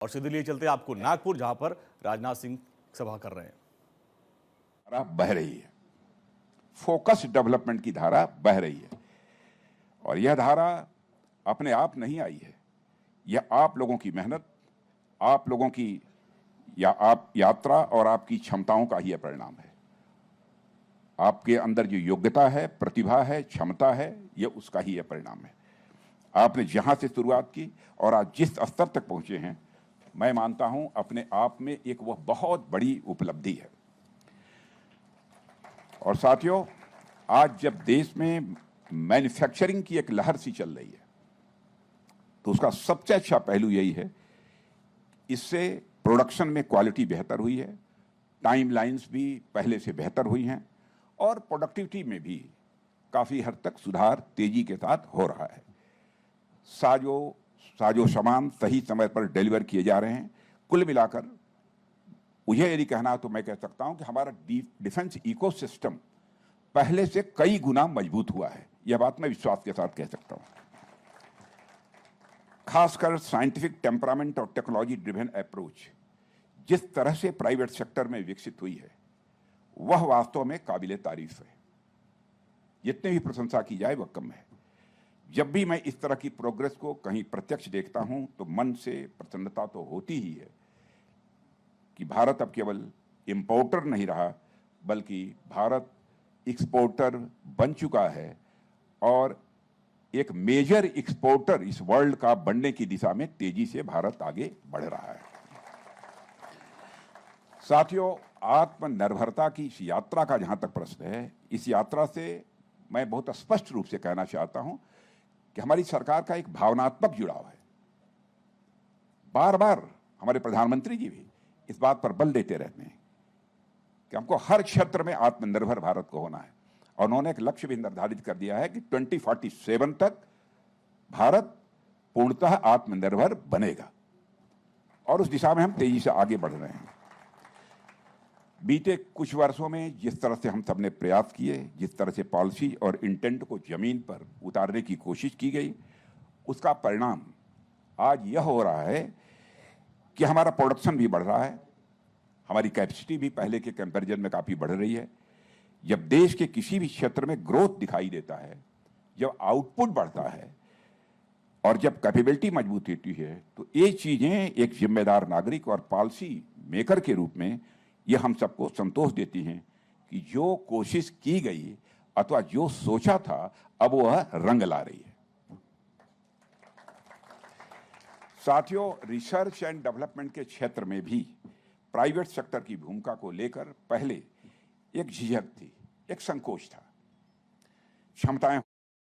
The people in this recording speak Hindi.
और सीधे लिए चलते आपको नागपुर, जहां पर राजनाथ सिंह सभा कर रहे हैं। धारा बह रही है, फोकस डेवलपमेंट की धारा बह रही है और यह धारा अपने आप नहीं आई है। यह आप लोगों की मेहनत, आप लोगों की आप यात्रा और आपकी क्षमताओं का ही परिणाम है। आपके अंदर जो योग्यता है, प्रतिभा है, क्षमता है, यह उसका ही परिणाम है। आपने जहां से शुरुआत की और आज जिस स्तर तक पहुंचे हैं, मैं मानता हूं अपने आप में एक वह बहुत बड़ी उपलब्धि है। और साथियों, आज जब देश में मैन्युफैक्चरिंग की एक लहर सी चल रही है, तो उसका सबसे अच्छा पहलू यही है, इससे प्रोडक्शन में क्वालिटी बेहतर हुई है, टाइमलाइंस भी पहले से बेहतर हुई हैं और प्रोडक्टिविटी में भी काफ़ी हद तक सुधार तेजी के साथ हो रहा है। साजो सामान सही समय पर डिलीवर किए जा रहे हैं। कुल मिलाकर मुझे यदि कहना तो मैं कह सकता हूं कि हमारा डिफेंस इकोसिस्टम पहले से कई गुना मजबूत हुआ है। यह बात मैं विश्वास के साथ कह सकता हूं। खासकर साइंटिफिक टेम्परामेंट और टेक्नोलॉजी ड्रिवन अप्रोच जिस तरह से प्राइवेट सेक्टर में विकसित हुई है, वह वास्तव में काबिले तारीफ है। जितने भी प्रशंसा की जाए वह कम है। जब भी मैं इस तरह की प्रोग्रेस को कहीं प्रत्यक्ष देखता हूं तो मन से प्रसन्नता तो होती ही है कि भारत अब केवल इंपोर्टर नहीं रहा, बल्कि भारत एक्सपोर्टर बन चुका है और एक मेजर एक्सपोर्टर इस वर्ल्ड का बनने की दिशा में तेजी से भारत आगे बढ़ रहा है। साथियों, आत्मनिर्भरता की इस यात्रा का जहां तक प्रश्न है, इस यात्रा से मैं बहुत स्पष्ट रूप से कहना चाहता हूं कि हमारी सरकार का एक भावनात्मक जुड़ाव है। बार बार हमारे प्रधानमंत्री जी भी इस बात पर बल देते रहते हैं कि हमको हर क्षेत्र में आत्मनिर्भर भारत को होना है और उन्होंने एक लक्ष्य भी निर्धारित कर दिया है कि 2047 तक भारत पूर्णतः आत्मनिर्भर बनेगा और उस दिशा में हम तेजी से आगे बढ़ रहे हैं। बीते कुछ वर्षों में जिस तरह से हम सबने प्रयास किए, जिस तरह से पॉलिसी और इंटेंट को जमीन पर उतारने की कोशिश की गई, उसका परिणाम आज यह हो रहा है कि हमारा प्रोडक्शन भी बढ़ रहा है, हमारी कैपेसिटी भी पहले के कंपैरिजन में काफ़ी बढ़ रही है। जब देश के किसी भी क्षेत्र में ग्रोथ दिखाई देता है, जब आउटपुट बढ़ता है और जब कैपेबिलिटी मजबूत होती है, तो ये चीज़ें एक जिम्मेदार नागरिक और पॉलिसी मेकर के रूप में ये हम सबको संतोष देती हैं कि जो कोशिश की गई अथवा जो सोचा था, अब वह रंग ला रही है। साथियों, रिसर्च एंड डेवलपमेंट के क्षेत्र में भी प्राइवेट सेक्टर की भूमिका को लेकर पहले एक झिझक थी, एक संकोच था। क्षमताएं